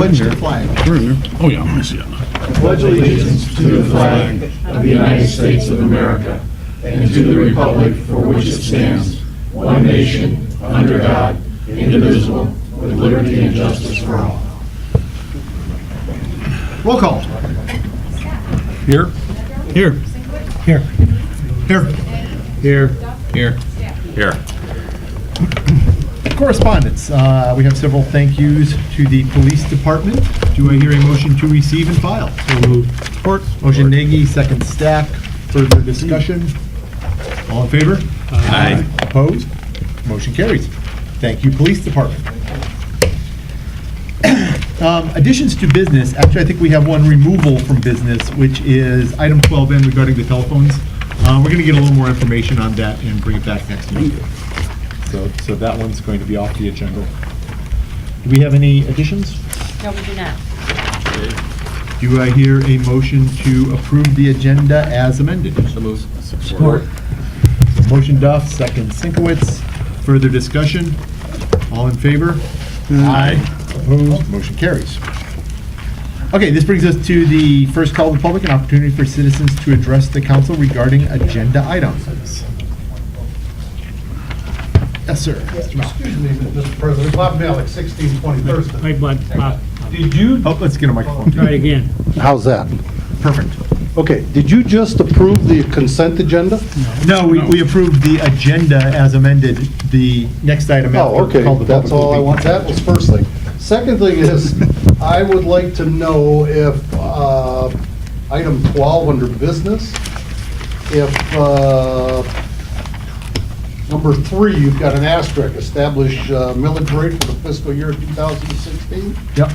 pledge to the flag. Oh, yeah, I see it. Pledge allegiance to the flag of the United States of America and to the republic for which it stands, one nation, under God, indivisible, with liberty and justice for all. Roll call. Here. Here. Here. Here. Here. Here. Here. Correspondence. We have several thank yous to the police department. Do I hear a motion to receive and file? So moved. Support. Motion Nagy, second Stack. Further discussion? All in favor? Aye. Opposed? Motion carries. Thank you, police department. Additions to business. Actually, I think we have one removal from business, which is item 12N regarding the telephones. We're going to get a little more information on that and bring it back next week. So that one's going to be off the agenda. Do we have any additions? No, we do not. Do I hear a motion to approve the agenda as amended? So moved. Support. Motion Duff, second Sinkowitz. Further discussion? All in favor? Aye. Opposed? Motion carries. Okay, this brings us to the first call of the public, an opportunity for citizens to address the council regarding agenda items. Yes, sir. Mr. Mount. Excuse me, Mr. President, Bob Malik, 1620 Thurston. Hi, Bud. Bob. Did you, Oh, let's get a microphone. Try it again. how's that? Perfect. Okay, did you just approve the consent agenda? No, we approved the agenda as amended, the next item after. Oh, okay, call the that's public all I will be- want. That was first thing. Second thing is, I would like to know if, item 12 under business, if, number 3, you've got an asterisk, establish millage rate for the fiscal year 2016. Yep.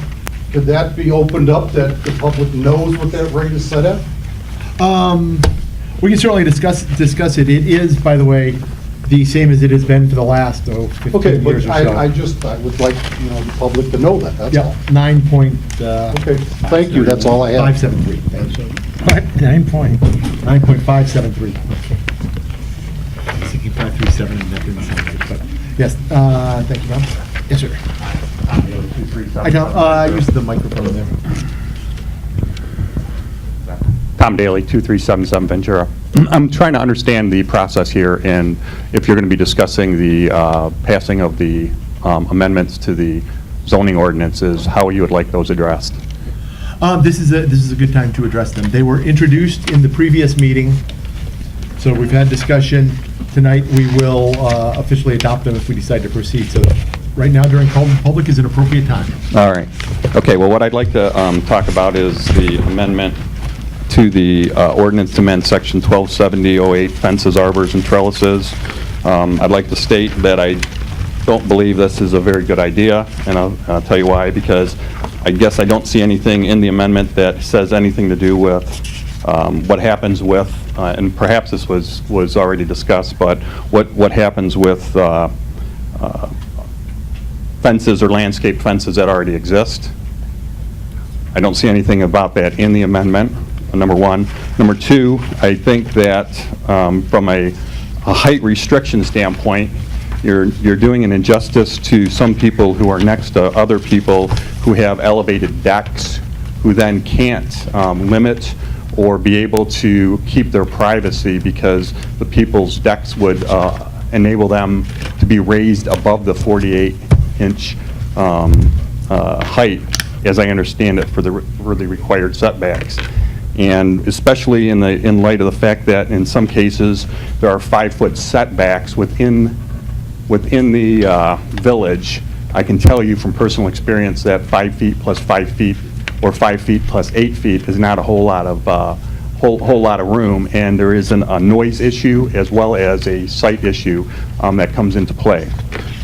Could that be opened up, that the public knows what that rate is set at? We can certainly discuss it. It is, by the way, the same as it has been for the last, 15 Okay, years but or so. I would like, the public to know that, that's all. Yeah, 9 point. Okay, thank you, that's all I have. 573. Thank you. 9.573. I was thinking 537 and that didn't sound good, but yes, thank you, Bob. Yes, sir. I don't, use the microphone there. Tom Daly, 2377 Ventura. I'm trying to understand the process here, and if you're going to be discussing the passing of the amendments to the zoning ordinances, how you would like those addressed. This is a good time to address them. They were introduced in the previous meeting, so we've had discussion. Tonight, we will officially adopt them if we decide to proceed. So right now, during call to the public is an appropriate time. All right. Okay, well, what I'd like to talk about is the amendment to the ordinance to amend section 127008 fences, arbors, and trellises. I'd like to state that I don't believe this is a very good idea, and I'll tell you why. Because I guess I don't see anything in the amendment that says anything to do with what happens with, and perhaps this was already discussed, but what happens with fences or landscape fences that already exist. I don't see anything about that in the amendment, number one. Number two, I think that from a height restriction standpoint, you're doing an injustice to some people who are next to other people who have elevated decks, who then can't limit or be able to keep their privacy because the people's decks would enable them to be raised above the 48-inch height, as I understand it, for the required setbacks. And especially in light of the fact that in some cases there are 5-foot setbacks within the village. I can tell you from personal experience that 5 feet plus 5 feet or 5 feet plus 8 feet is not a whole lot of room, and there is a noise issue as well as a site issue that comes into play.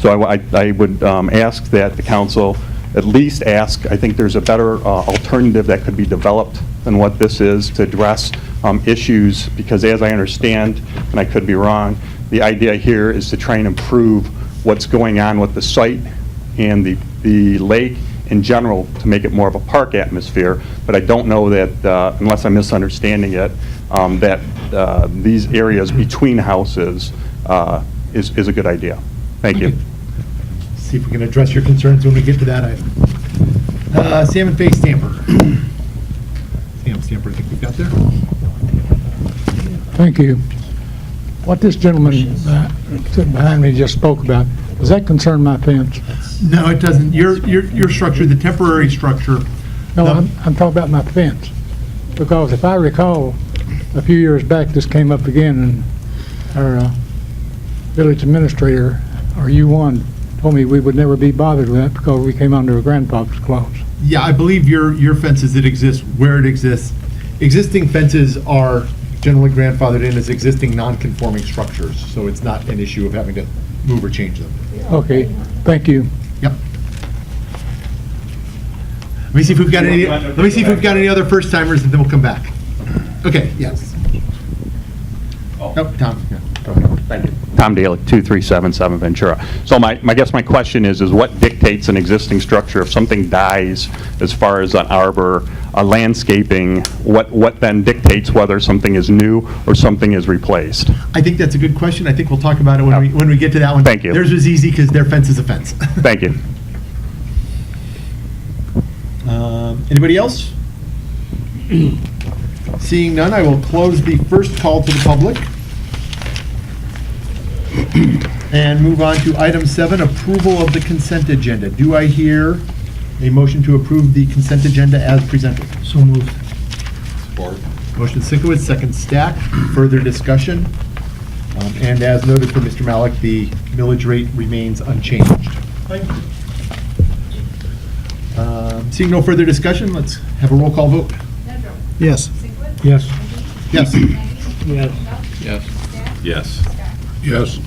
So I would ask that the council at least ask. I think there's a better alternative that could be developed than what this is to address issues, because as I understand, and I could be wrong, the idea here is to try and improve what's going on with the site and the lake in general to make it more of a park atmosphere. But I don't know that, unless I'm misunderstanding it, that these areas between houses is a good idea. Thank you. See if we can address your concerns when we get to that item. Salmon Face Stamper. Sam Stamper, I think we've got there. Thank you. What this gentleman sitting behind me just spoke about, does that concern my fence? No, it doesn't. Your structure, the temporary structure. No, I'm talking about my fence. Because if I recall, a few years back, this came up again, and our village administrator, or U1, told me we would never be bothered with that because we came under a grandfather's clause. Yeah, I believe your fences that exist where it exists. Existing fences are generally grandfathered in as existing non-conforming structures, so it's not an issue of having to move or change them. Okay, thank you. Yep. Let me see if we've got any other first timers, and then we'll come back. Okay, yes. Nope, Tom. Yeah, go ahead. Thank you. Tom Daly, 2377 Ventura. So my guess my question is what dictates an existing structure? If something dies as far as an arbor, a landscaping, what then dictates whether something is new or something is replaced? I think that's a good question. I think we'll talk about it when we get to that one. Thank you. Theirs was easy because their fence is a fence. Thank you. Anybody else? Seeing none, I will close the first call to the public and move on to item 7, approval of the consent agenda. Do I hear a motion to approve the consent agenda as presented? So moved. Support. Motion Sinkowitz, second Stack. Further discussion? And as noted for Mr. Malik, the millage rate remains unchanged. Seeing no further discussion, let's have a roll call vote. Yes. Yes. Yes. Yes. Yes. Yes.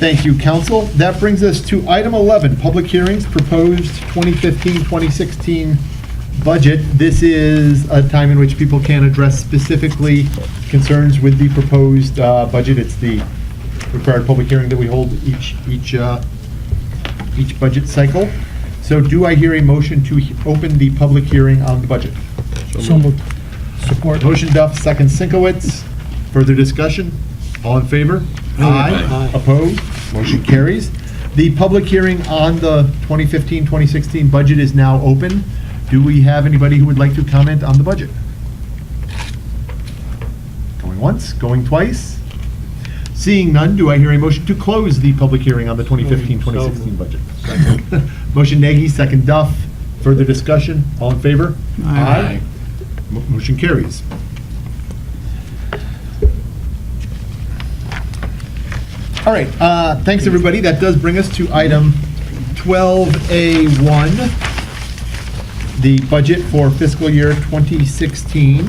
Thank you, council. That brings us to item 11, public hearings, proposed 2015-2016 budget. This is a time in which people can address specifically concerns with the proposed budget. It's the required public hearing that we hold each budget cycle. So do I hear a motion to open the public hearing on the budget? So moved. Support. Motion Duff, second Sinkowitz. Further discussion? All in favor? Aye. Opposed? Motion carries. The public hearing on the 2015-2016 budget is now open. Do we have anybody who would like to comment on the budget? Going once, going twice? Seeing none, do I hear a motion to close the public hearing on the 2015-2016 budget? Motion Nagy, second Duff. Further discussion? All in favor? Aye. Motion carries. All right, thanks, everybody. That does bring us to item 12A1, the budget for fiscal year 2016.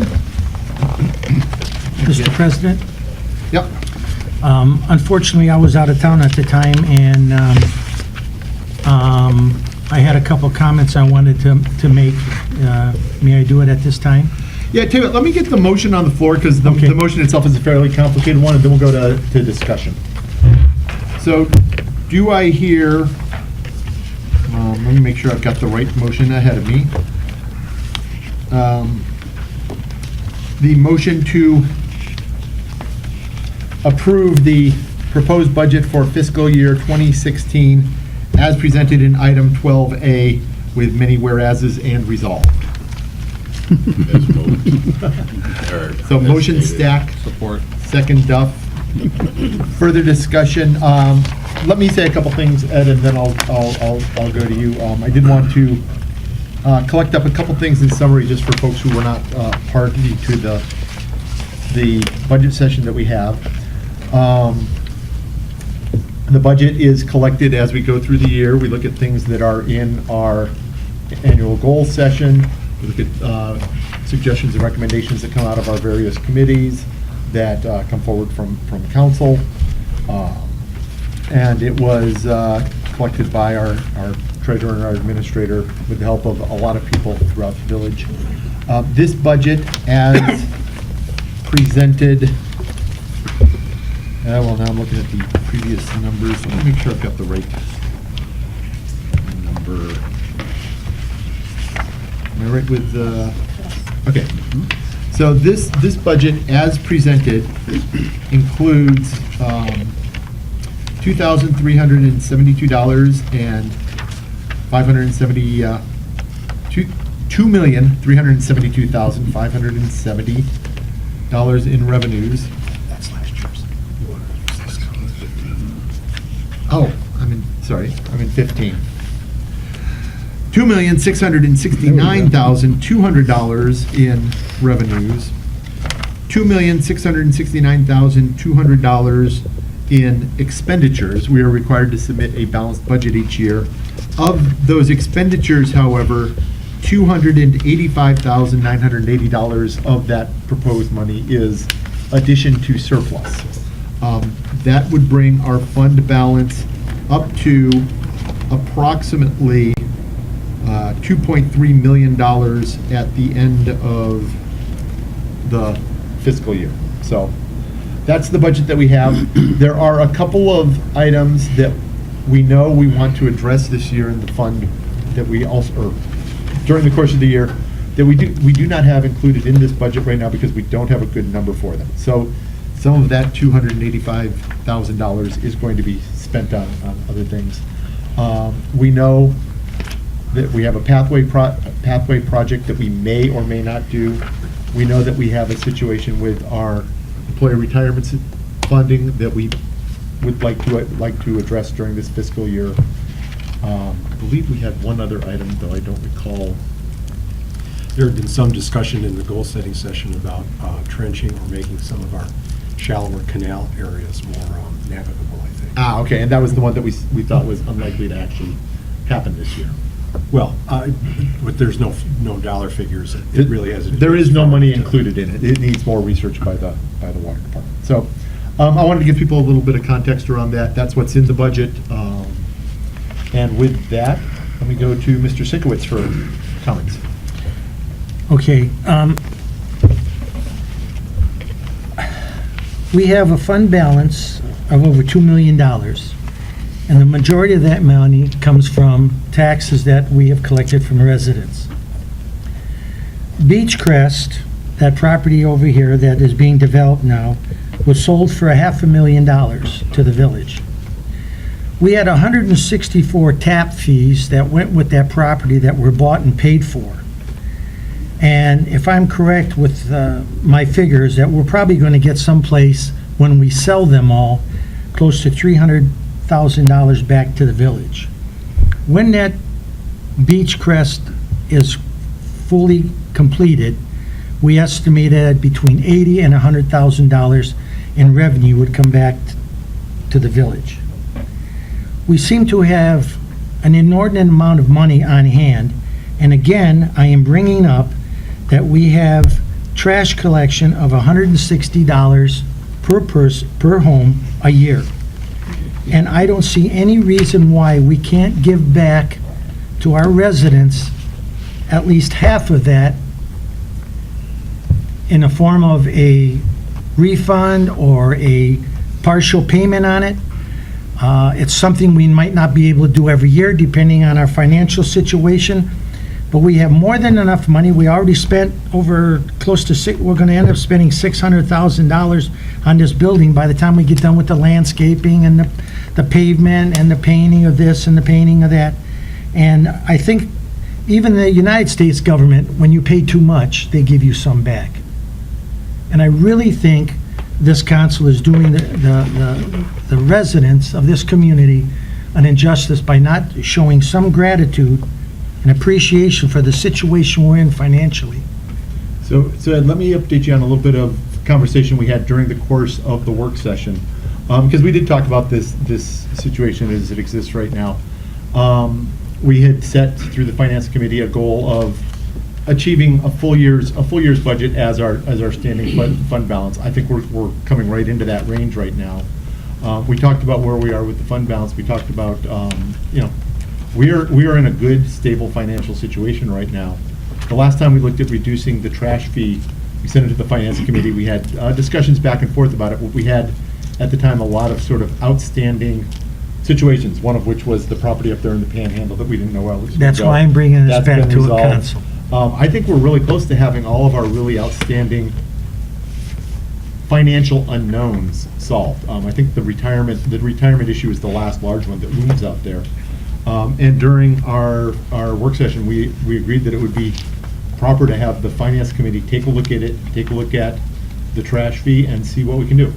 Mr. President, Yep. unfortunately, I was out of town at the time, and I had a couple comments I wanted to make. May I do it at this time? Yeah, tell you what, let me get the motion on the floor, because the Okay. motion itself is a fairly complicated one, and then we'll go to discussion. So, do I hear, let me make sure I've got the right motion ahead of me. The motion to approve the proposed budget for fiscal year 2016 as presented in item 12A with many whereases and resolved. So motion Stack, Support. second Duff. Further discussion. Let me say a couple things, Ed, and then I'll go to you. I did want to collect up a couple things in summary just for folks who were not party to the budget session that we have. The budget is collected as we go through the year. We look at things that are in our annual goal session. We look at suggestions and recommendations that come out of our various committees that come forward from council. And it was collected by our treasurer and our administrator with the help of a lot of people throughout the village. This budget as presented, well, now I'm looking at the previous numbers, so let me make sure I've got the right number. Am I right with, okay. So this budget as presented includes $2,372 $2,372,570 in revenues. That's last year's. Oh, I'm in 15. $2,669,200 in revenues. $2,669,200 in expenditures. We are required to submit a balanced budget each year. Of those expenditures, however, $285,980 of that proposed money is addition to surplus. That would bring our fund balance up to approximately $2.3 million at the end of the fiscal year. So that's the budget that we have. There are a couple of items that we know we want to address this year in the fund that we also, or during the course of the year, that we do not have included in this budget right now because we don't have a good number for them. So some of that $285,000 is going to be spent on other things. We know that we have a pathway project that we may or may not do. We know that we have a situation with our employee retirement funding that we would like to address during this fiscal year. I believe we had one other item, though I don't recall. There had been some discussion in the goal-setting session about trenching or making some of our shallower canal areas more navigable, I think. Okay, and that was the one that we thought was unlikely to actually happen this year. Well, but there's no dollar figures. It really hasn't. There is no money included in it. It needs more research by the water department. So I wanted to give people a little bit of context around that. That's what's in the budget. And with that, let me go to Mr. Sinkowitz for comments. Okay. We have a fund balance of over $2 million, and the majority of that money comes from taxes that we have collected from residents. Beechcrest, that property over here that is being developed now, was sold for $500,000 to the village. We had 164 tap fees that went with that property that were bought and paid for. And if I'm correct with my figures, that we're probably going to get someplace when we sell them all, close to $300,000 back to the village. When that Beechcrest is fully completed, we estimate that between $80,000 and $100,000 in revenue would come back to the village. We seem to have an inordinate amount of money on hand, and again, I am bringing up that we have trash collection of $160 per home a year. And I don't see any reason why we can't give back to our residents at least half of that in the form of a refund or a partial payment on it. It's something we might not be able to do every year, depending on our financial situation, but we have more than enough money. We already spent over close to we're going to end up spending $600,000 on this building by the time we get done with the landscaping and the pavement and the painting of this and the painting of that. And I think even the United States government, when you pay too much, they give you some back. And I really think this council is doing the residents of this community an injustice by not showing some gratitude and appreciation for the situation we're in financially. So Ed, let me update you on a little bit of conversation we had during the course of the work session, because we did talk about this situation as it exists right now. We had set through the finance committee a goal of achieving a full year's budget as our standing fund balance. I think we're coming right into that range right now. We talked about where we are with the fund balance. We talked about we are in a good, stable financial situation right now. The last time we looked at reducing the trash fee, we sent it to the finance committee. We had discussions back and forth about it. We had at the time a lot of sort of outstanding situations, one of which was the property up there in the Panhandle that we didn't know where it was going to go. That's why I'm bringing this That's back been to a resolved. council. I think we're really close to having all of our really outstanding financial unknowns solved. I think the retirement issue is the last large one that looms out there. And during our work session, we agreed that it would be proper to have the finance committee take a look at it, take a look at the trash fee and see what we can do.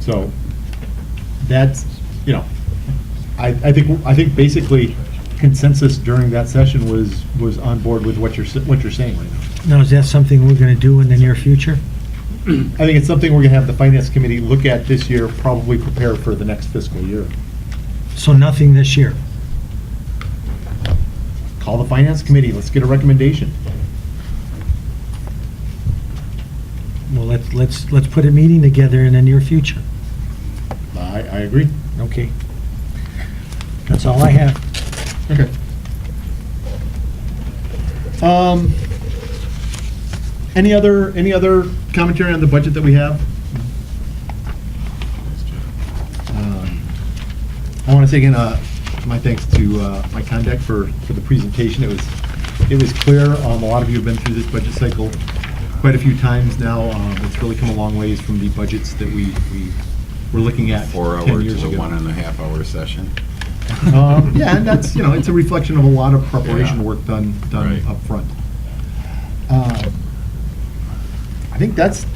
So that's, I think basically consensus during that session was on board with what you're saying right now. Now, is that something we're going to do in the near future? I think it's something we're going to have the finance committee look at this year, probably prepare for the next fiscal year. So nothing this year? Call the finance committee, let's get a recommendation. Well, let's put a meeting together in the near future. I agree. Okay. That's all I have. Okay. Any other commentary on the budget that we have? I want to say again, my thanks to my contact for the presentation. It was clear. A lot of you have been through this budget cycle quite a few times now. It's really come a long ways from the budgets that we were looking at 4 10 hours years to a ago. 1.5 hour session. Yeah, and that's, it's a reflection of a lot of preparation Yeah. work done Right. up front. I think that's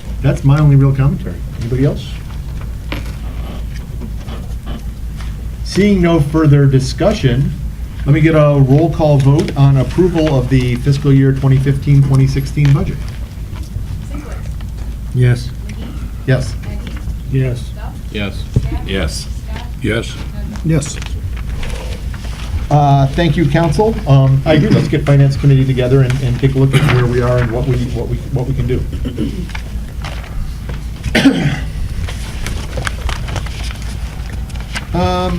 my only real commentary. Anybody else? Seeing no further discussion, let me get a roll call vote on approval of the fiscal year 2015-2016 budget. Sinkwitz. Yes. McGee. Yes. Aggie. Yes. Duff. Yes. Staff. Yes. Scott. Yes. Murphy. Yes. Thank you, council. I agree, let's get finance committee together and take a look at where we are and what we can do.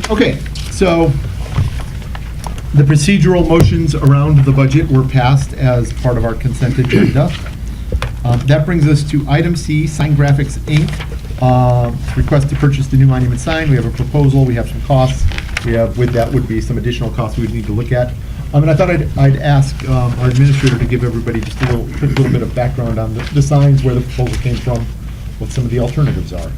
Okay, so the procedural motions around the budget were passed as part of our consent agenda. That brings us to item C, Sign Graphics, Inc. Request to purchase the new monument sign. We have a proposal, we have some costs. We have, with that would be some additional costs we would need to look at. And I thought I'd ask our administrator to give everybody just a little bit of background on the signs, where the proposal came from, what some of the alternatives are.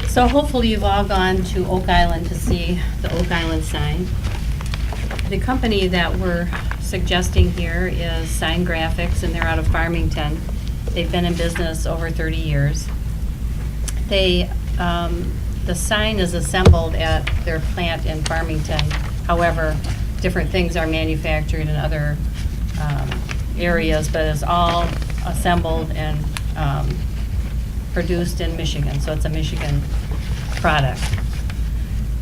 So hopefully you've all gone to Oak Island to see the Oak Island sign. The company that we're suggesting here is Sign Graphics, and they're out of Farmington. They've been in business over 30 years. The sign is assembled at their plant in Farmington. However, different things are manufactured in other areas, but it's all assembled and produced in Michigan, so it's a Michigan product.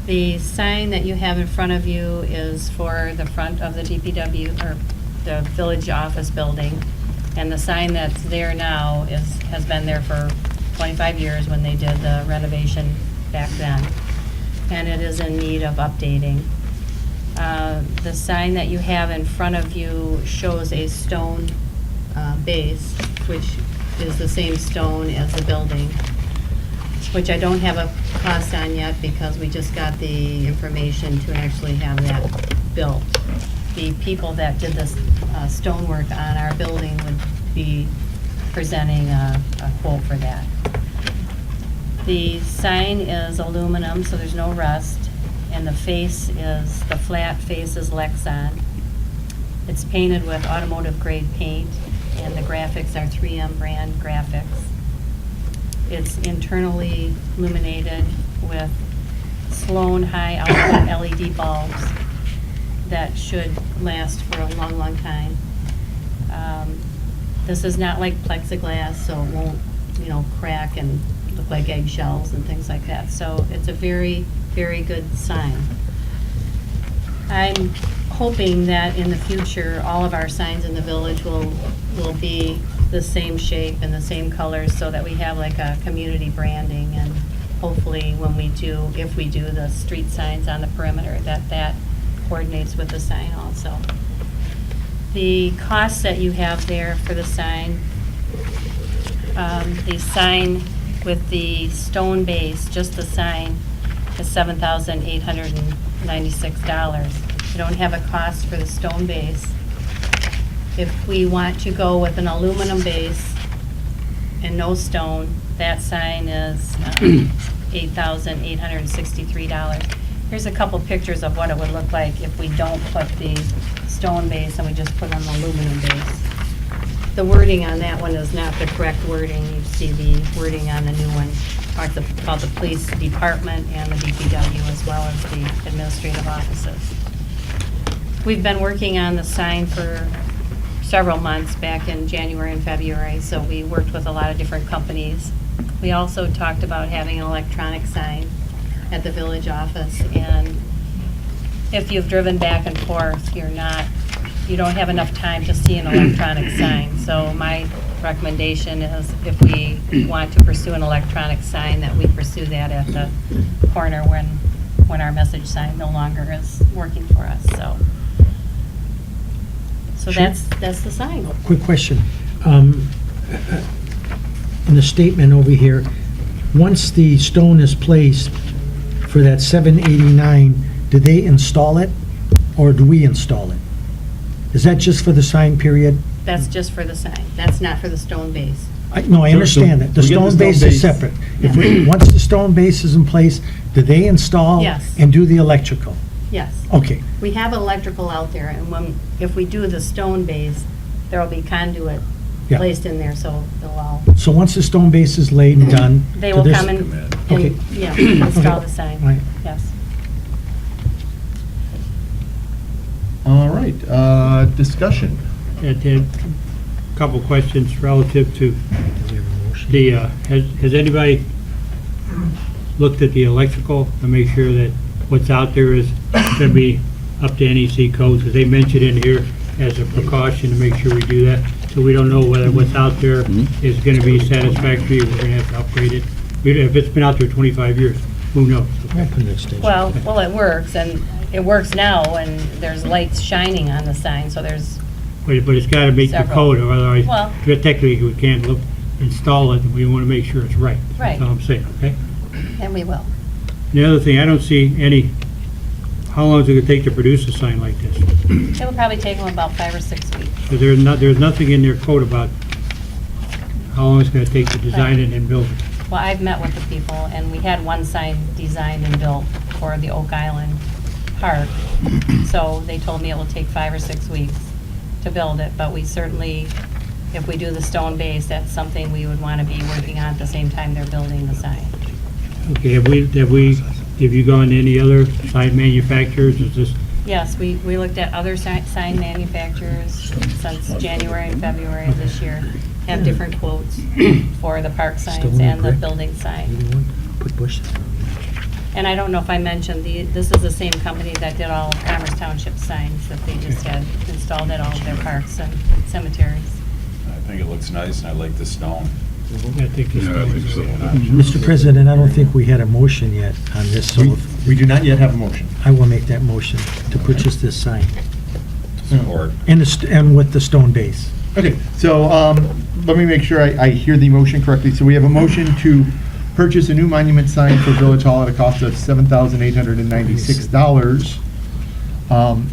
The sign that you have in front of you is for the front of the DPW, or the village office building, and the sign that's there now has been there for 25 years when they did the renovation back then, and it is in need of updating. The sign that you have in front of you shows a stone base, which is the same stone as the building, which I don't have a cost on yet because we just got the information to actually have that built. The people that did this stonework on our building would be presenting a quote for that. The sign is aluminum, so there's no rust, and the flat face is Lexan. It's painted with automotive grade paint, and the graphics are 3M brand graphics. It's internally illuminated with Sloan high output LED bulbs that should last for a long, long time. This is not like plexiglass, so it won't, crack and look like eggshells and things like that. So it's a very, very good sign. I'm hoping that in the future, all of our signs in the village will be the same shape and the same colors, so that we have like a community branding, and hopefully if we do the street signs on the perimeter, that coordinates with the sign also. The costs that you have there for the sign with the stone base, just the sign, is $7,896. We don't have a cost for the stone base. If we want to go with an aluminum base and no stone, that sign is $8,863. Here's a couple pictures of what it would look like if we don't put the stone base and we just put on the aluminum base. The wording on that one is not the correct wording. You see the wording on the new one. Talks about the police department and the DPW as well as the administrative offices. We've been working on the sign for several months back in January and February, so we worked with a lot of different companies. We also talked about having an electronic sign at the village office, and if you've driven back and forth, you don't have enough time to see an electronic sign. So my recommendation is if we want to pursue an electronic sign, that we pursue that at the corner when our message sign no longer is working for us, so. So Sure. that's the sign. Quick question. In the statement over here, once the stone is placed for that 789, do they install it or do we install it? Is that just for the sign period? That's just for the sign. That's not for the stone base. No, I So- understand that. The we get the stone stone base base. is separate. Once the stone base is in place, do they install? Yes. And do the electrical? Yes. Okay, We have electrical out there, and if we do the stone base, there will be conduit Yeah. placed in there, so they'll all, so once the stone base is laid and done. they to will this- come and, Okay. yeah, install Okay. the sign. Right. Yes. All right, discussion. Ed, a couple questions relative to the, has anybody looked at the electrical to make sure that what's out there is going to be up to NEC codes? Because they mentioned in here as a precaution to make sure we do that, so we don't know whether what's out there is going to be satisfactory, we're going to have to upgrade it. If it's been out there 25 years, who knows? Well, it works, and it works now, and there's lights shining on the sign, so there's, But it's got to meet the Several. code, or otherwise, Well- technically, we can't install it, and we want to make sure it's right. Right. That's all I'm saying, okay? and we will. The other thing, I don't see any, how long is it going to take to produce a sign like this? It will probably take them about 5 or 6 weeks. Because there's nothing in their code about how long it's going to take to design it and build it. Well, I've met with the people, and we had one sign designed and built for the Oak Island Park. So they told me it will take 5 or 6 weeks to build it, but we certainly, if we do the stone base, that's something we would want to be working on at the same time they're building the sign. Okay, have you gone to any other sign manufacturers? Is this, Yes, we looked at other sign manufacturers since January and February of this year, have different quotes for the park signs Stone and the brick. building sign. Put bushes. And I don't know if I mentioned, this is the same company that did all of Commerce Township signs that they just had installed at all of their parks and cemeteries. I think it looks nice, and I like the stone. I think this Mr. President, I don't think we had a motion yet on this, so We do not yet have a motion. I will make that motion to purchase this sign. Support. And with the stone base. Okay, so let me make sure I hear the motion correctly. So we have a motion to purchase a new monument sign for Village Hall at a cost of $7,896,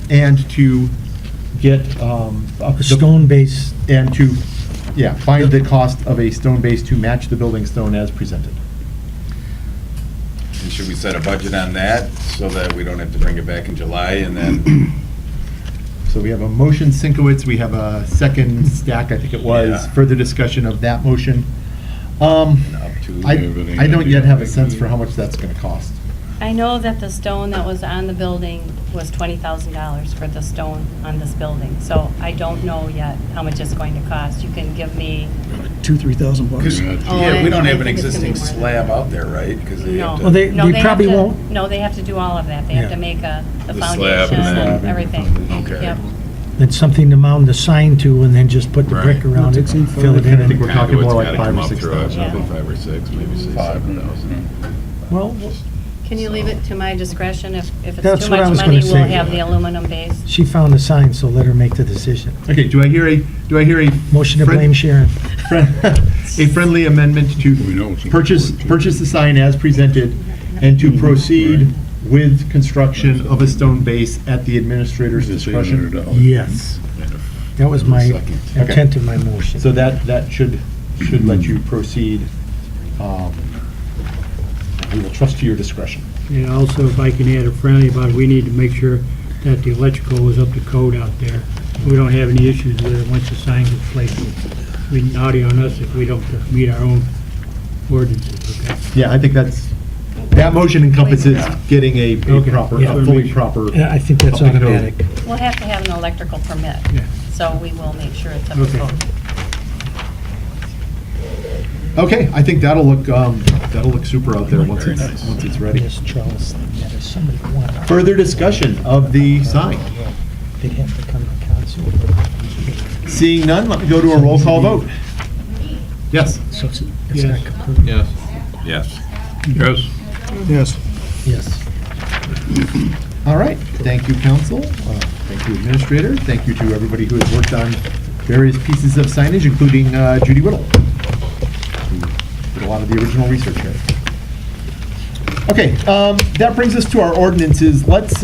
and to get A stone base, and to, find the cost of a stone base to match the building stone as presented. And should we set a budget on that, so that we don't have to bring it back in July, and then, So we have a motion, Sinkowitz, we have a second Stack, I think it was, Yeah. further discussion of that motion. up to? I don't yet have a sense for how much that's gonna cost. I know that the stone that was on the building was $20,000 for the stone on this building, so I don't know yet how much it's going to cost. You can give me, 2,000-3,000 bucks. Yeah, we don't I have an think it's gonna be existing more than slab that. out there, right? Because they have No. to. Well, they No, have probably to- won't. No, they have to do all of that. They have Yeah. to make the The slab foundation, and then- everything. Okay. Yep. It's something to mount the sign to and then just put the brick Right. around it, fill it I think in. we're talking more like Conduit's gotta 5 come or up 6 through it, thousand. Yeah. probably 5 or 6, maybe 6, 7,000. Well, Can you leave it to my discretion? If it's That's too what I much was money, gonna we'll say. have the aluminum base. she found the sign, so let her make the decision. Okay, do I hear a Motion to friend- blame Sharon. a friendly amendment to purchase the sign as presented and to proceed with construction of a stone base at the administrator's discretion? Yes. That was my intent of my motion. So that should let you proceed. We will trust to your discretion. And also, if I can add a friendly about it, we need to make sure that the electrical is up to code out there. We don't have any issues with it once the sign gets placed. We naughty on us if we don't meet our own ordinances, okay? Yeah, I think that motion encompasses getting a Okay, proper, yeah. a fully proper. Yeah, I think that's up to code. automatic. We'll have to have an electrical permit, Yeah. so we will make sure it's up to Okay. code. Okay, I think that'll look super out there once it's ready. This Charles thing, that if somebody wanted. Further discussion of the sign. They'd have to come to council. Seeing none, let me go to a roll call vote. Yes. So it's Yes. not complete. Yes. Yes. Yes. Yes. Yes. All right, thank you, council. Thank you, administrator. Thank you to everybody who has worked on various pieces of signage, including Judy Whittle, who did a lot of the original research here. Okay, that brings us to our ordinances. Let's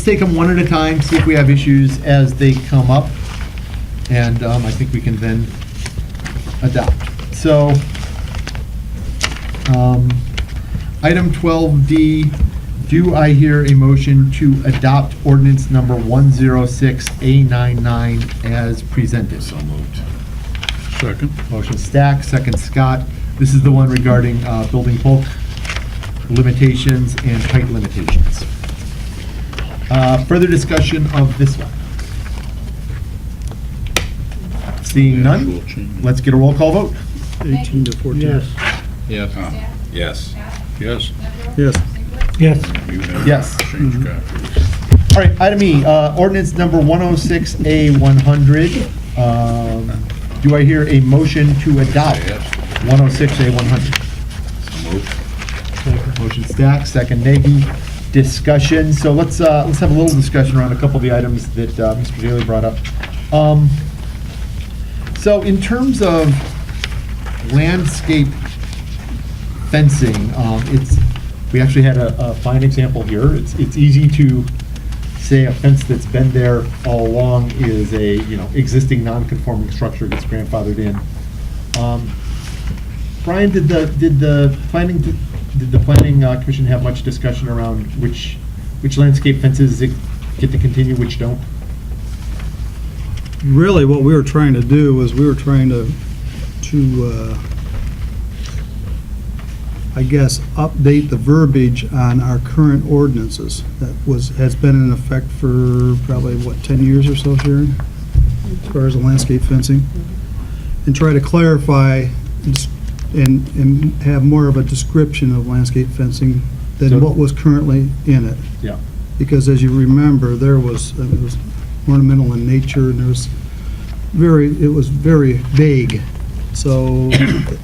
take them one at a time, see if we have issues as they come up, and I think we can then adopt. So, item 12D, do I hear a motion to adopt ordinance number 106A99 as presented? So moved. Second. Motion Stack, second Scott. This is the one regarding building bulk limitations and height limitations. Further discussion of this one? Seeing none, let's get a roll call vote. 18 to 14. Yes. Yes. Yes. Yes. Yes. Yes. Yes. Change copies. All right, item E, ordinance number 106A100. Do I hear a motion to adopt 106A100? So moved. Motion Stack, second Nagy. Discussion. So let's have a little discussion around a couple of the items that Mr. Daly brought up. So in terms of landscape fencing, we actually had a fine example here. It's easy to say a fence that's been there all along is a, existing non-conforming structure gets grandfathered in. Brian, did the planning commission have much discussion around which landscape fences get to continue, which don't? Really, what we were trying to do was we were trying to I guess, update the verbiage on our current ordinances that has been in effect for probably, 10 years or so, Sharon? As far as the landscape fencing? And try to clarify and have more of a description of landscape fencing So- than what was currently in it. Yeah. Because as you remember, it was ornamental in nature, and it was very vague. So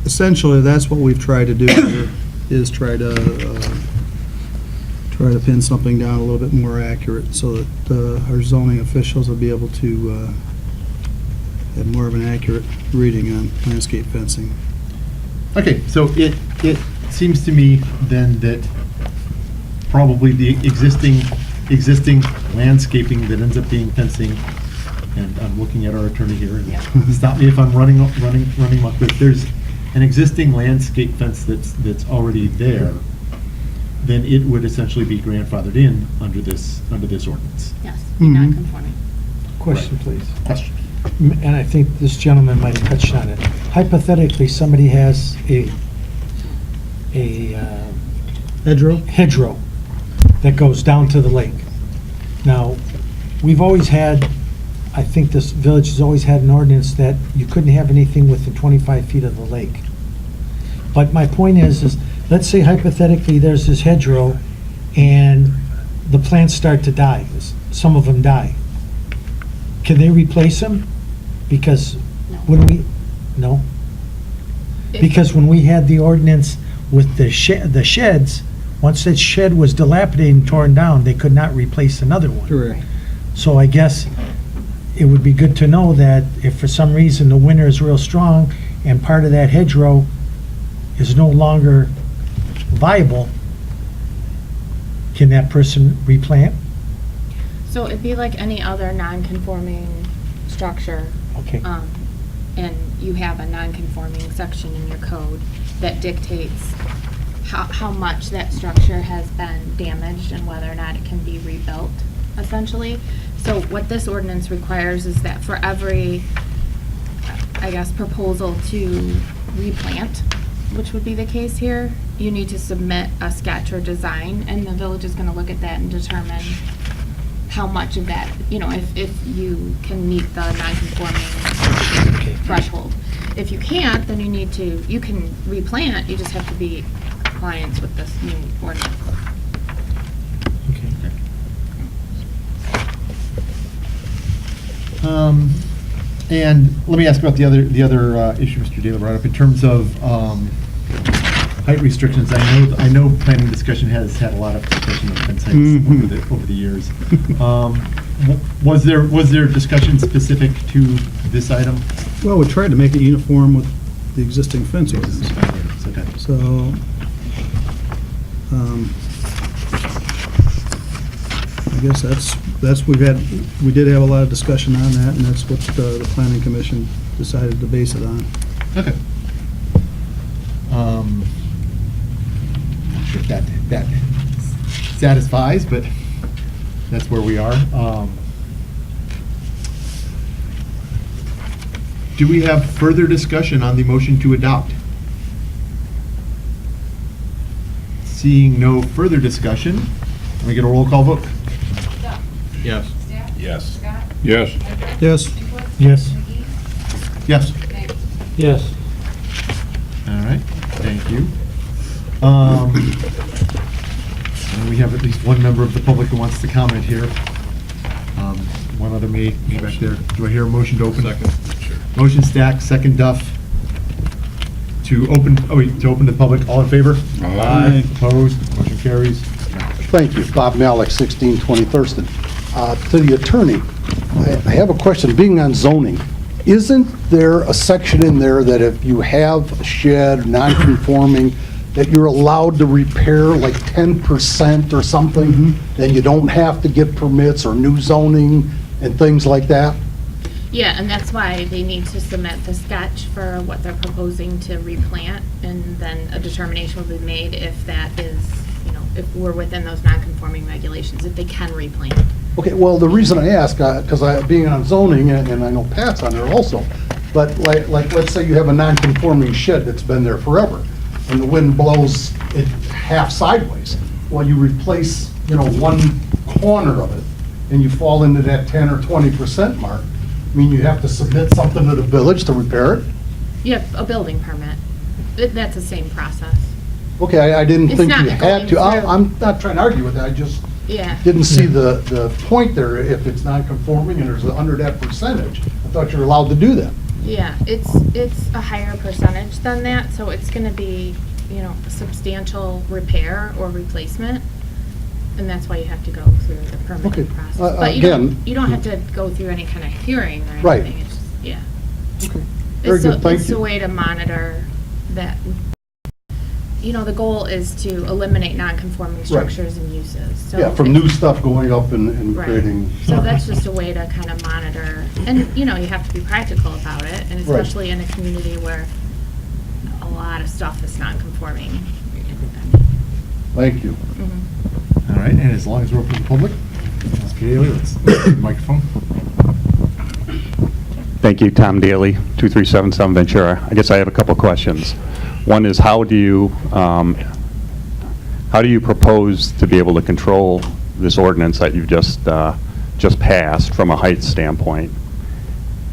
essentially, that's what we've tried to do here, is try to pin something down a little bit more accurate, so that our zoning officials will be able to have more of an accurate reading on landscape fencing. Okay, so it seems to me then that probably the existing landscaping that ends up being fencing, and I'm looking at our attorney here, and stop me if I'm running amok, but if there's an existing landscape fence that's already there, then it would essentially be grandfathered in under this ordinance. Yes, be non-conforming. Question, please. Question? And I think this gentleman might have touched on it. Hypothetically, somebody has a hedgerow that goes down to the lake. Now, we've always had, I think this village has always had an ordinance that you couldn't have anything within 25 feet of the lake. But my point is let's say hypothetically there's this hedgerow and the plants start to die. Some of them die. Can they replace them? Because no? Because when we had the ordinance with the sheds, once that shed was dilapidated and torn down, they could not replace another one. Correct. So I guess it would be good to know that if for some reason the winter is real strong and part of that hedgerow is no longer viable, can that person replant? So it'd be like any other non-conforming structure. Okay. And you have a non-conforming section in your code that dictates how much that structure has been damaged and whether or not it can be rebuilt, essentially. So what this ordinance requires is that for every, I guess, proposal to replant, which would be the case here, you need to submit a sketch or design, and the village is gonna look at that and determine how much of that, if you can meet the non-conforming threshold. If you can't, then you can replant, you just have to be in compliance with this new ordinance. And let me ask about the other issue Mr. Daly brought up in terms of height restrictions. I know planning discussion has had a lot of discussion of fence heights over the years. Was there discussion specific to this item? Well, we tried to make it uniform with the existing fence ordinance. Okay. So, I guess we did have a lot of discussion on that, and that's what the planning commission decided to base it on. Okay. Not sure if that satisfies, but that's where we are. Do we have further discussion on the motion to adopt? Seeing no further discussion, can we get a roll call vote? Yes. Yes. Yes. Yes. Yes. Yes. All right, thank you. And we have at least one member of the public who wants to comment here. One other me back there. Do I hear a motion to open? Second. Sure. Motion Stack, second Duff. To open the public, all in favor? Aye. Opposed, motion carries. Thank you. Bob Malik, 1620 Thurston. To the attorney, I have a question. Being on zoning, isn't there a section in there that if you have a shed, non-conforming, that you're allowed to repair like 10% or something? Then you don't have to get permits or new zoning and things like that? Yeah, and that's why they need to submit the sketch for what they're proposing to replant, and then a determination will be made if that is, if we're within those non-conforming regulations, if they can replant. Okay, well, the reason I ask, because being on zoning, and I know Pat's on there also, but like let's say you have a non-conforming shed that's been there forever, and the wind blows it half sideways. Well, you replace, one corner of it, and you fall into that 10 or 20% mark. I mean, you have to submit something to the village to repair it? Yep, a building permit. That's the same process. Okay, I didn't It's think not you had to. going through- I'm not trying to argue with that, I just Yeah. didn't see the point there. If it's non-conforming and there's under that percentage, I thought you were allowed to do that. Yeah, it's a higher percentage than that, so it's gonna be, a substantial repair or replacement, and that's why you have to go through the permitting Okay, process. But again- you don't have to go through any kind of hearing or Right. anything, it's just, yeah. Okay, very good, thank It's a you. way to monitor that, the goal is to eliminate non-conforming structures and uses, so. Yeah, from new stuff going up and Right. creating. So that's just a way to kind of monitor, and, you have to be practical about it, and Right. especially in a community where a lot of stuff is non-conforming. Thank you. Mhm. All right, and as long as we're open to the public, Ms. Daly, let's microphone. Thank you, Tom Daly, 2377 Ventura. I guess I have a couple questions. One is, how do you propose to be able to control this ordinance that you've just passed from a height standpoint?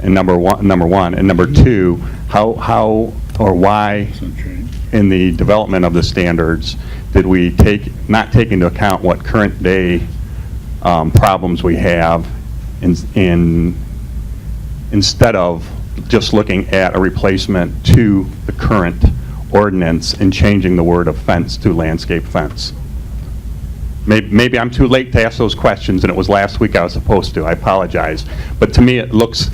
And number one, and number two, how or why in the development of the standards did we not take into account what current day problems we have instead of just looking at a replacement to the current ordinance and changing the word of fence to landscape fence? Maybe I'm too late to ask those questions, and it was last week I was supposed to. I apologize. But to me, it looks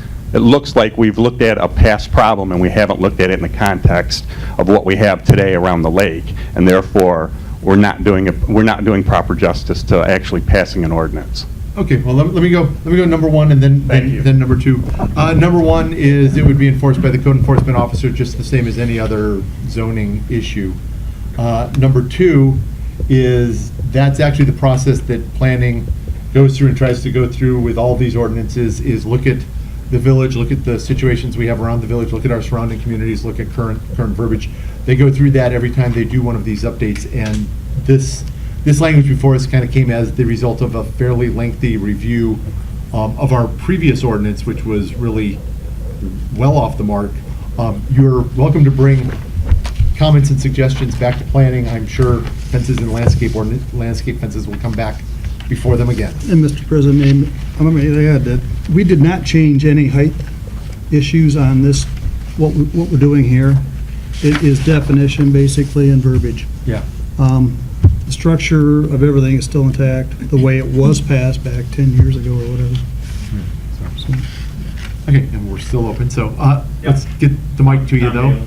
like we've looked at a past problem and we haven't looked at it in the context of what we have today around the lake, and therefore we're not doing proper justice to actually passing an ordinance. Okay, well, let me go number one and Thank you. then number two. Number one is it would be enforced by the code enforcement officer just the same as any other zoning issue. Number two is, that's actually the process that planning goes through and tries to go through with all these ordinances, is look at the village, look at the situations we have around the village, look at our surrounding communities, look at current verbiage. They go through that every time they do one of these updates, and this language before us kind of came as the result of a fairly lengthy review of our previous ordinance, which was really well off the mark. You're welcome to bring comments and suggestions back to planning. I'm sure fences and landscape fences will come back before them again. And Mr. President, I'm going to add that we did not change any height issues on this, what we're doing here. It is definition, basically, and verbiage. Yeah. The structure of everything is still intact, the way it was passed back 10 years ago or whatever. So, Okay, and we're still open, so let's get the mic to you, though.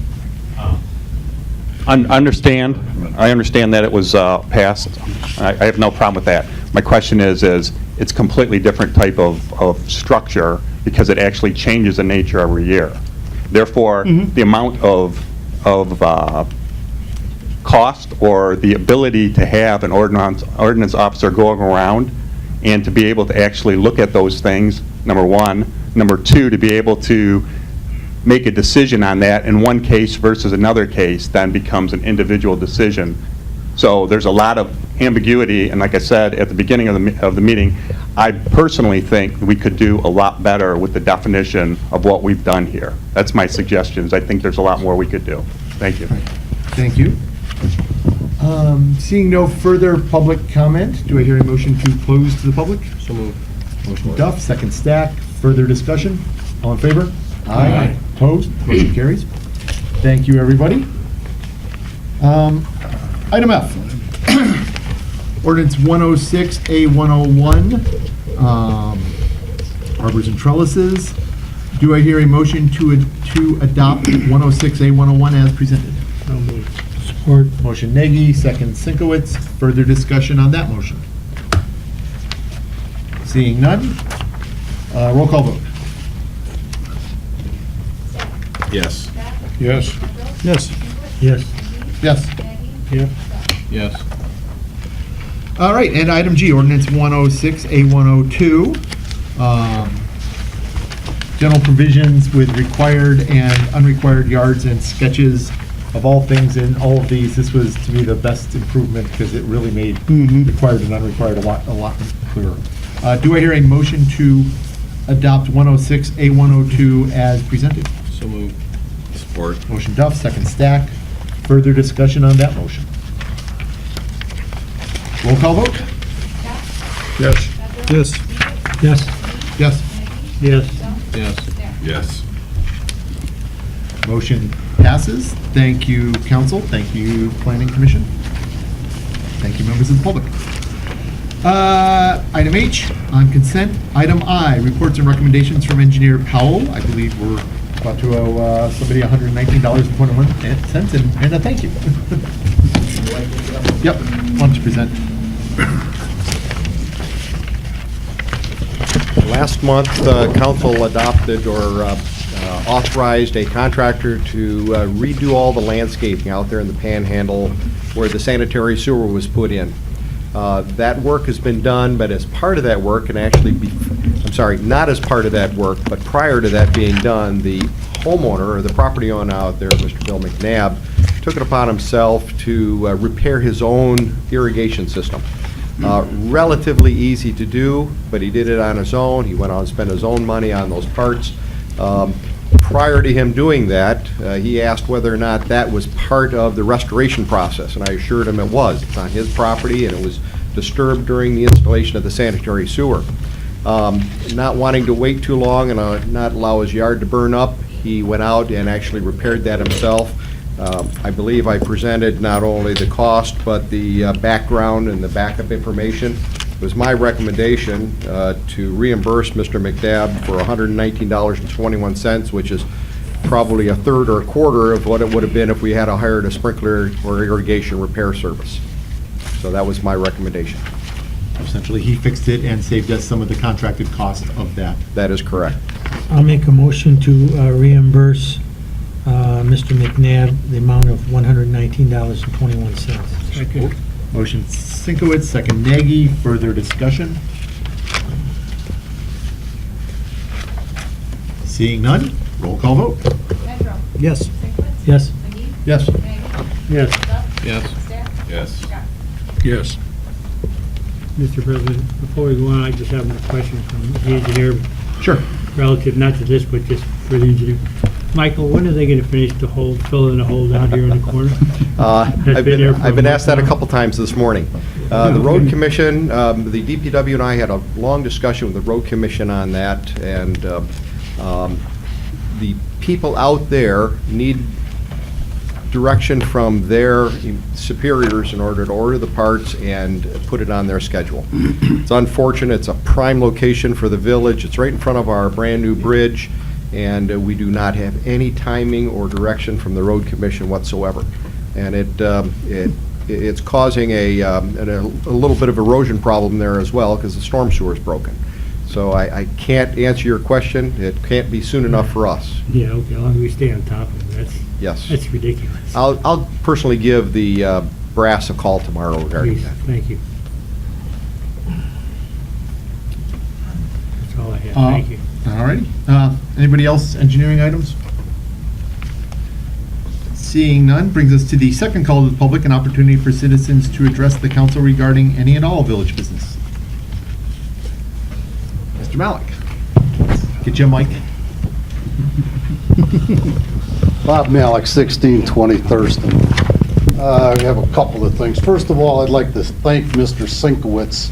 I understand that it was passed. I have no problem with that. My question is it's completely different type of structure because it actually changes the nature every year. Therefore, the amount of cost or the ability to have an ordinance officer going around and to be able to actually look at those things, number one. Number two, to be able to make a decision on that in one case versus another case then becomes an individual decision. So there's a lot of ambiguity, and like I said at the beginning of the meeting, I personally think we could do a lot better with the definition of what we've done here. That's my suggestions. I think there's a lot more we could do. Thank you. Thank you. Seeing no further public comment, do I hear a motion to close to the public? So moved. Motion Duff, second Stack. Further discussion? All in favor? Aye. Opposed? Motion carries. Thank you, everybody. Item F. Ordinance 106A101, arbors and trellises. Do I hear a motion to adopt 106A101 as presented? Support. Motion Nagy, second Sinkowitz. Further discussion on that motion? Seeing none. Roll call vote. Yes. Yes. yes. Yes. Yes. Yeah. Yes. All right, and item G, ordinance 106A102. General provisions with required and unrequired yards and sketches of all things in all of these. This was, to me, the best improvement because it really made required and unrequired a lot clearer. Do I hear a motion to adopt 106A102 as presented? So moved. Support. Motion Duff, second Stack. Further discussion on that motion? Roll call vote? Yes. Yes. Yes. Yes. Yes. Yes. Yes. Motion passes. Thank you, council. Thank you, planning commission. Thank you, members of the public. Item H, on consent. Item I, reports and recommendations from engineer Powell. I believe we're about to owe somebody $119.21, and a thank you. Yep, why don't you present? Last month, council adopted or authorized a contractor to redo all the landscaping out there in the panhandle where the sanitary sewer was put in. That work has been done, but as part of that work, and actually, not as part of that work, but prior to that being done, the homeowner or the property owner out there, Mr. Bill McNabb, took it upon himself to repair his own irrigation system. Relatively easy to do, but he did it on his own. He went out and spent his own money on those parts. Prior to him doing that, he asked whether or not that was part of the restoration process, and I assured him it was. It's on his property, and it was disturbed during the installation of the sanitary sewer. Not wanting to wait too long and not allow his yard to burn up, he went out and actually repaired that himself. I believe I presented not only the cost, but the background and the backup information. It was my recommendation to reimburse Mr. McNabb for $119.21, which is probably a third or a quarter of what it would have been if we had hired a sprinkler or irrigation repair service. So that was my recommendation. Essentially, he fixed it and saved us some of the contracted cost of that. That is correct. I'll make a motion to reimburse Mr. McNabb, the amount of $119.21. Second. Motion Sinkowitz, second Nagy. Further discussion? Seeing none, roll call vote. Renfro. Yes. Sinkwitz. Yes. McGee. Yes. Nagy. Yes. Duff. Yes. Staff. Yes. Scott. Yes. Mr. President, before we go on, I just have a question from the engineer Sure. relative, not to this, but just for the engineer. Michael, when are they gonna finish the hole, fill in the hole down here in the corner? I've been there for been a asked that a month now. couple times this morning. The Road Commission, the DPW and I had a long discussion with the Road Commission on that, and the people out there need direction from their superiors in order to order the parts and put it on their schedule. It's unfortunate, it's a prime location for the village, it's right in front of our brand-new bridge, and we do not have any timing or direction from the Road Commission whatsoever. And it's causing a little bit of erosion problem there as well, because the storm sewer is broken. So I can't answer your question, it can't be soon enough for us. Yeah, okay, as long as we stay on top of it, Yes. that's ridiculous. I'll personally give the brass a call tomorrow regarding Please, that. thank you. That's all I have, thank you. All righty. Anybody else, engineering items? Seeing none, brings us to the second call to the public, an opportunity for citizens to address the council regarding any and all village business. Mr. Malik. Get you a mic. Bob Malik, 1620 Thurston. I have a couple of things. First of all, I'd like to thank Mr. Sinkowitz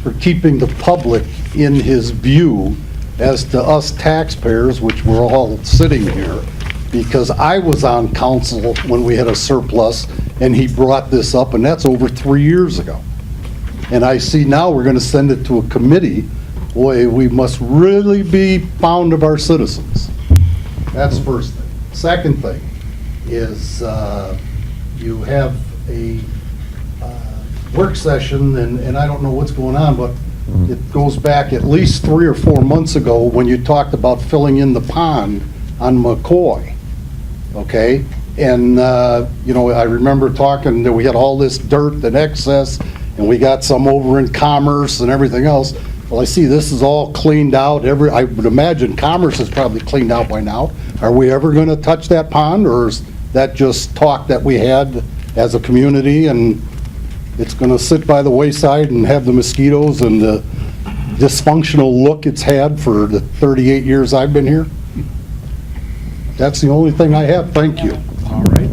for keeping the public in his view as to us taxpayers, which we're all sitting here, because I was on council when we had a surplus, and he brought this up, and that's over 3 years ago. And I see now we're going to send it to a committee. Boy, we must really be fond of our citizens. That's the first thing. Second thing is you have a work session, and I don't know what's going on, but it goes back at least 3 or 4 months ago when you talked about filling in the pond on McCoy, okay? And, you know, I remember talking that we had all this dirt and excess, and we got some over in Commerce and everything else. Well, I see this is all cleaned out. I would imagine Commerce is probably cleaned out by now. Are we ever going to touch that pond, or is that just talk that we had as a community, and it's going to sit by the wayside and have the mosquitoes and the dysfunctional look it's had for the 38 years I've been here? That's the only thing I have. Thank you. All right.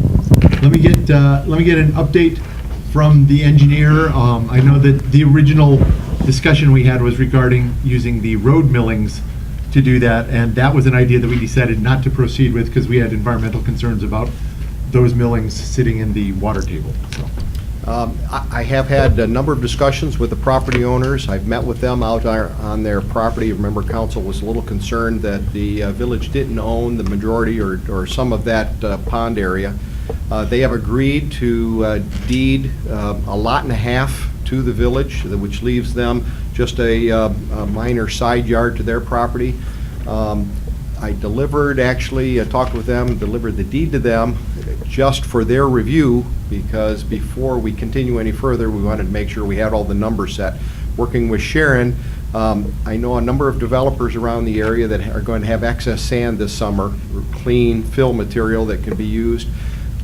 Let me get an update from the engineer. I know that the original discussion we had was regarding using the road millings to do that, and that was an idea that we decided not to proceed with because we had environmental concerns about those millings sitting in the water table, so. I have had a number of discussions with the property owners. I've met with them out on their property. Remember, council was a little concerned that the village didn't own the majority or some of that pond area. They have agreed to deed a lot and a half to the village, which leaves them just a minor side yard to their property. I delivered, actually, I talked with them, delivered the deed to them just for their review, because before we continue any further, we wanted to make sure we had all the numbers set. Working with Sharon, I know a number of developers around the area that are going to have excess sand this summer, clean fill material that can be used,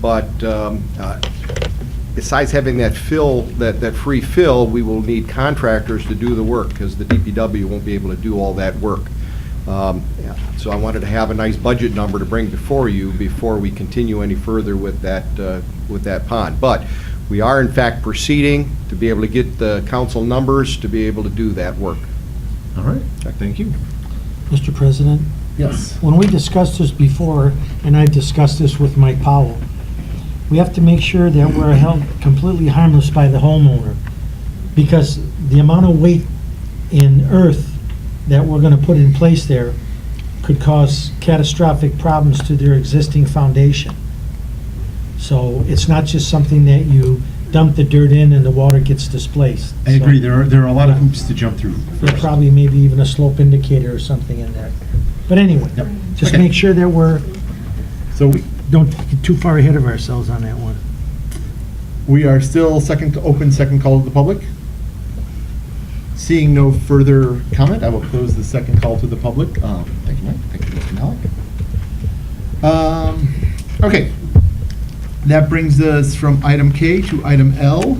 but besides having that fill, that free fill, we will need contractors to do the work, because the DPW won't be able to do all that work. So I wanted to have a nice budget number to bring before you before we continue any further with that pond. But we are in fact proceeding to be able to get the council numbers to be able to do that work. All right, thank you. Mr. President, Yes. when we discussed this before, and I've discussed this with Mike Powell, we have to make sure that we're held completely harmless by the homeowner, because the amount of weight in earth that we're going to put in place there could cause catastrophic problems to their existing foundation. So it's not just something that you dump the dirt in and the water gets displaced. I agree, there are a lot of hoops to jump through. There's probably maybe even a slope indicator or something in there. But anyway, Yep. just Okay. make sure that we're, So don't get too far ahead of ourselves on that one. We are still second call to the public. Seeing no further comment, I will close the second call to the public. Thank you, Mike. Thank you, Mr. Malik. Okay. That brings us from item K to item L,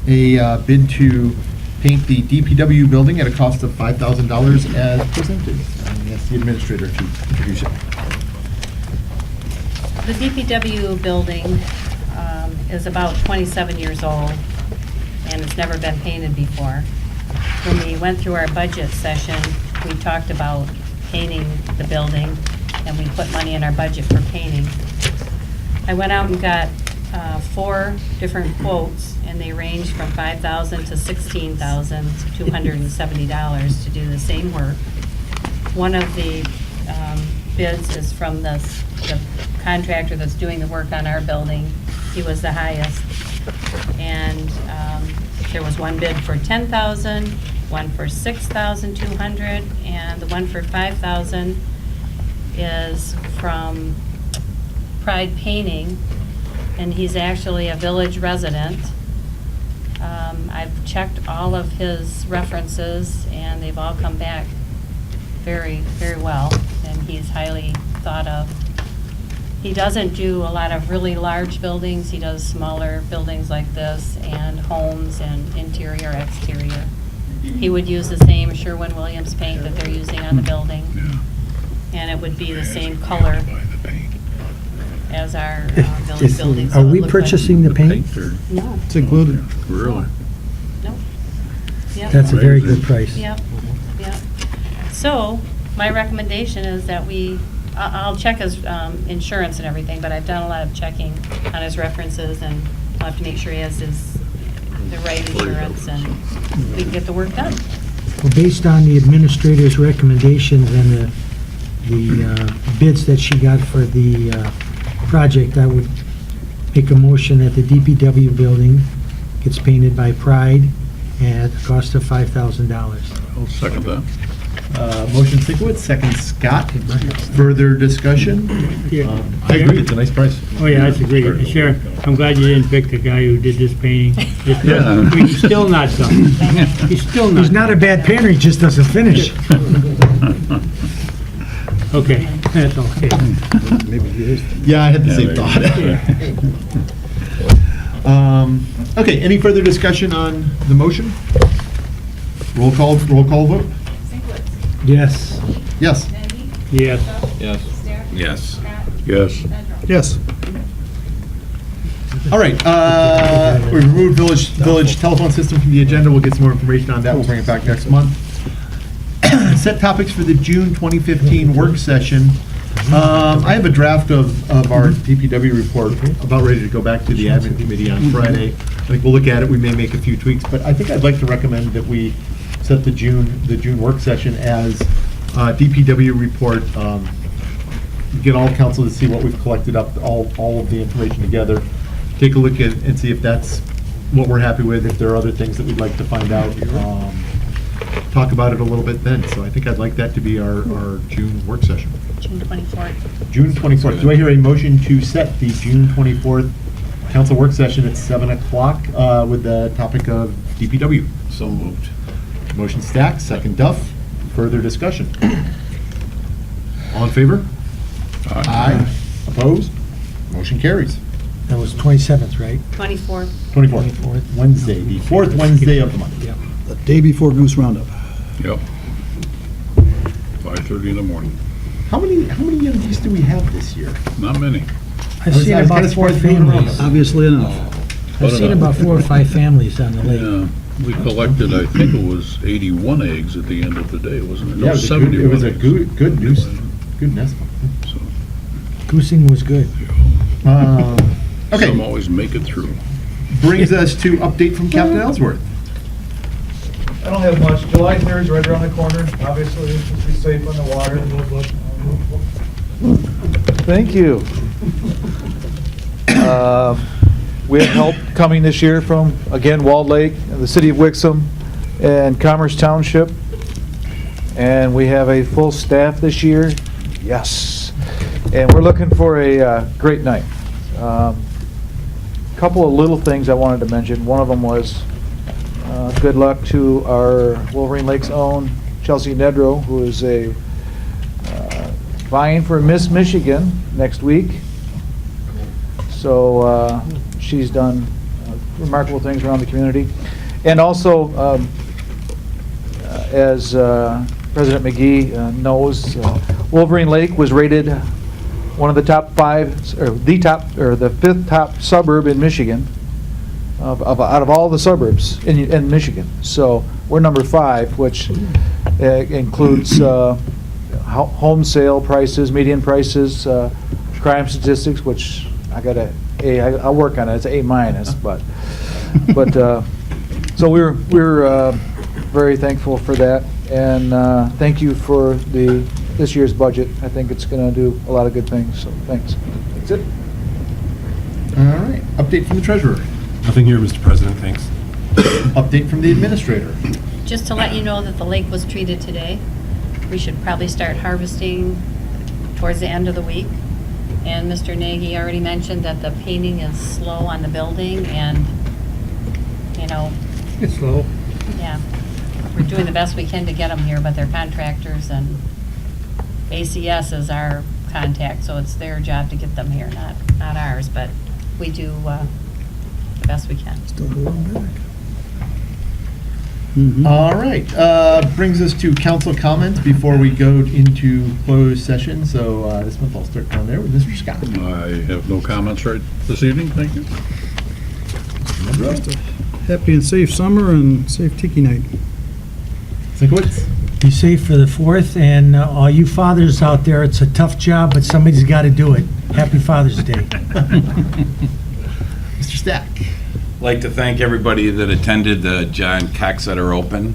a bid to paint the DPW building at a cost of $5,000 as presented. And ask the administrator to introduce it. The DPW building is about 27 years old, and it's never been painted before. When we went through our budget session, we talked about painting the building, and we put money in our budget for painting. I went out and got 4 different quotes, and they ranged from $5,000 to $16,270 to do the same work. One of the bids is from the contractor that's doing the work on our building. He was the highest. And there was one bid for $10,000, one for $6,200, and the one for $5,000 is from Pride Painting, and he's actually a village resident. I've checked all of his references, and they've all come back very, very well, and he's highly thought of. He doesn't do a lot of really large buildings. He does smaller buildings like this, and homes, and interior, exterior. He would use the same Sherwin-Williams paint that they're using on the building, and it would be the same color as our village buildings. Are we purchasing the paint? No, It's included. Really? no. Yep. That's a very good price. Yep, yep. So, my recommendation is that I'll check his insurance and everything, but I've done a lot of checking on his references, and I'll have to make sure he has the right insurance, and we can get the work done. Well, based on the administrator's recommendations and the bids that she got for the project, I would make a motion that the DPW building gets painted by Pride at a cost of $5,000. I'll second that. Motion Sinkowitz, second Scott. Further discussion? Yeah. I agree, it's a nice price. Oh, yeah, that's agreed. Sharon, I'm glad you didn't pick the guy who did this painting. Yeah. He's still not done. He's still not. He's not a bad painter, he just doesn't finish. Okay, that's okay. Yeah, I had the same thought. Okay, any further discussion on the motion? Roll call vote? Yes. Yes. Yes. Yes. Yes. Yes. All right, we removed village telephone system from the agenda. We'll get some more information on that. We'll bring it back next month. Set topics for the June 2015 work session. I have a draft of our DPW report about ready to go back to the admin committee on Friday. I think we'll look at it. We may make a few tweaks, but I think I'd like to recommend that we set the June work session as DPW report. Get all council to see what we've collected up, all of the information together. Take a look at and see if that's what we're happy with. If there are other things that we'd like to find out, talk about it a little bit then. So I think I'd like that to be our June work session. June 24th. June 24th. Do I hear a motion to set the June 24th council work session at 7 o'clock with the topic of DPW? So moved. Motion Stack, second Duff. Further discussion? All in favor? Aye. Opposed? Motion carries. That was 27th, right? 24th. 24th, Wednesday, the fourth Wednesday of the month. The day before Goose Roundup. Yep. 5:30 in the morning. How many MDs do we have this year? Not many. I've seen I was about kinda 4 surprised we went around families. them. Obviously enough. I've seen about 4 or 5 families on the lake. Yeah, we collected, I think it was 81 eggs at the end of the day, wasn't it? Yeah, No, 71 it was a eggs. good news, good nest. So, Goosing was good. Okay, Some always make it through. brings us to update from Captain Ellsworth. I don't have much. July 3rd is right around the corner. Obviously, just be safe on the water. Thank you. We have help coming this year from, again, Walled Lake, the city of Wixom, and Commerce Township. And we have a full staff this year. Yes. And we're looking for a great night. Couple of little things I wanted to mention. One of them was good luck to our Wolverine Lakes own Chelsea Nedrow, who is vying for Miss Michigan next week. So she's done remarkable things around the community. And also, as President McGee knows, Wolverine Lake was rated one of the top 5, or the 5th top suburb in Michigan, out of all the suburbs in Michigan. So we're number 5, which includes home sale prices, median prices, crime statistics, which I'll work on it. It's A-, but so we're very thankful for that, and thank you for this year's budget. I think it's going to do a lot of good things. So thanks. That's it. All right. Update from the treasurer. Nothing here, Mr. President, thanks. Update from the administrator. Just to let you know that the lake was treated today. We should probably start harvesting towards the end of the week. And Mr. Nagy already mentioned that the painting is slow on the building, and, It's slow. yeah, we're doing the best we can to get them here, but they're contractors, and ACS is our contact, so it's their job to get them here, not ours, but we do the best we can. Still holding back. All right. Brings us to council comments before we go into closed session. So this month I'll start down there with Mr. Scott. I have no comments right this evening, thank you. Happy and safe summer and safe tiki night. Sinkowitz? Be safe for the 4th, and all you fathers out there, it's a tough job, but somebody's got to do it. Happy Father's Day. Mr. Stack? I'd like to thank everybody that attended the John Coxeter Open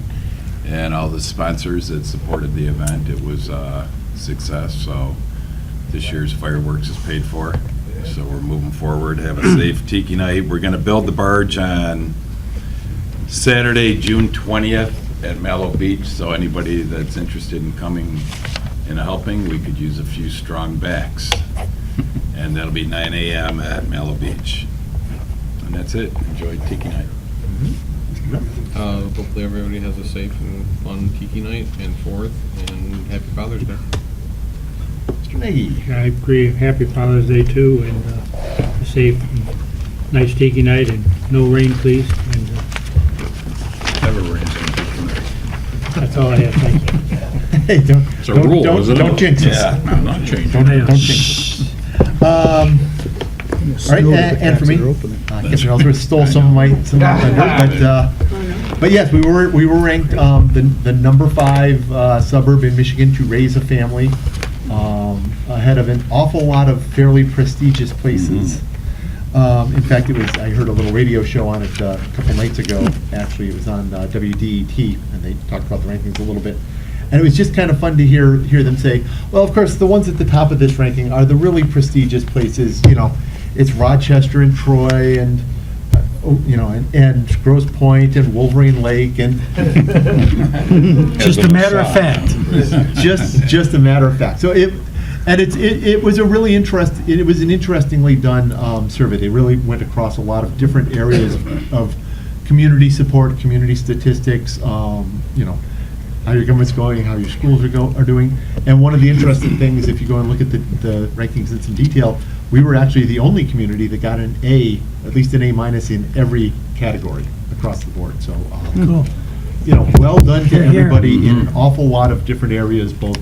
and all the sponsors that supported the event. It was a success, so this year's fireworks is paid for. So we're moving forward, have a safe tiki night. We're going to build the barge on Saturday, June 20th at Mallow Beach, so anybody that's interested in coming and helping, we could use a few strong backs. And that'll be 9 a.m. at Mallow Beach. And that's it. Enjoy Tiki Night. Hopefully everybody has a safe and fun Tiki Night and 4th, and Happy Father's Day. Mr. Nagy? I agree. Happy Father's Day too, and a safe, and nice Tiki Night, and no rain, please. And Never rains on Tiki Night. that's all I have. Thank you. Hey, don't, It's a rule, isn't it? don't jinx us. Yeah. I'm not changing. Don't jinx us. All right, and for me, I guess I stole some of my thunder, but yes, we were ranked the number 5 suburb in Michigan to raise a family, ahead of an awful lot of fairly prestigious places. In fact, I heard a little radio show on it a couple nights ago. Actually, it was on WDET, and they talked about the rankings a little bit. And it was just kind of fun to hear them say, well, of course, the ones at the top of this ranking are the really prestigious places. It's Rochester and Troy and, and Grosse Pointe and Wolverine Lake and. Just a matter of fact. Just a matter of fact. So it was a really it was an interestingly done survey. They really went across a lot of different areas of community support, community statistics, how your government's going, how your schools are doing. And one of the interesting things, if you go and look at the rankings in some detail, we were actually the only community that got an A, at least an A- in every category across the board. So, Cool. well done to Here, here. everybody in an awful lot of different areas, both,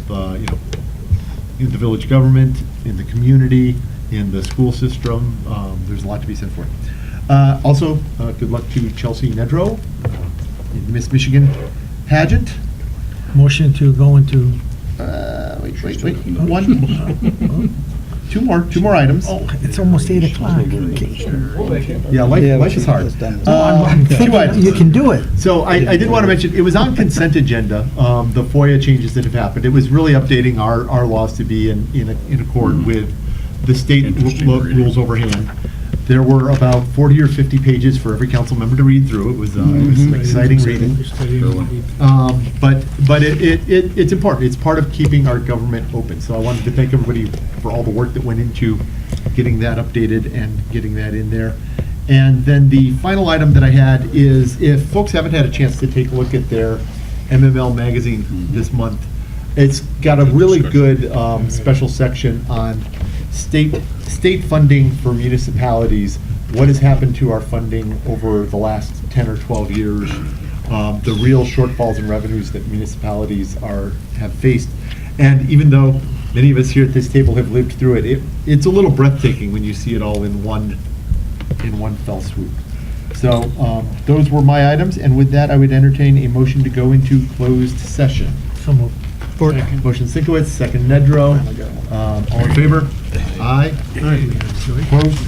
in the village government, in the community, in the school system. There's a lot to be said for it. Also, good luck to Chelsea Nedrow in the Miss Michigan pageant. Motion to go into. Wait. Two more items. Oh, it's almost 8 o'clock. Yeah, life is hard. 2 items. You can do it. So I did want to mention, it was on consent agenda, the FOIA changes that have happened. It was really updating our laws to be in accord with the state rules overhand. There were about 40 or 50 pages for every council member to read through. It was some exciting reading. But it's important. It's part of keeping our government open. So I wanted to thank everybody for all the work that went into getting that updated and getting that in there. And then the final item that I had is, if folks haven't had a chance to take a look at their MML magazine this month, it's got a really good special section on state funding for municipalities, what has happened to our funding over the last 10 or 12 years, the real shortfalls in revenues that municipalities have faced. And even though many of us here at this table have lived through it, it's a little breathtaking when you see it all in one fell swoop. So those were my items, and with that, I would entertain a motion to go into closed session. So moved. Motion Sinkowitz, second Nedrow. All in favor? Aye. Opposed?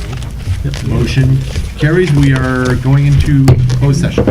Yep, motion carries. We are going into closed session.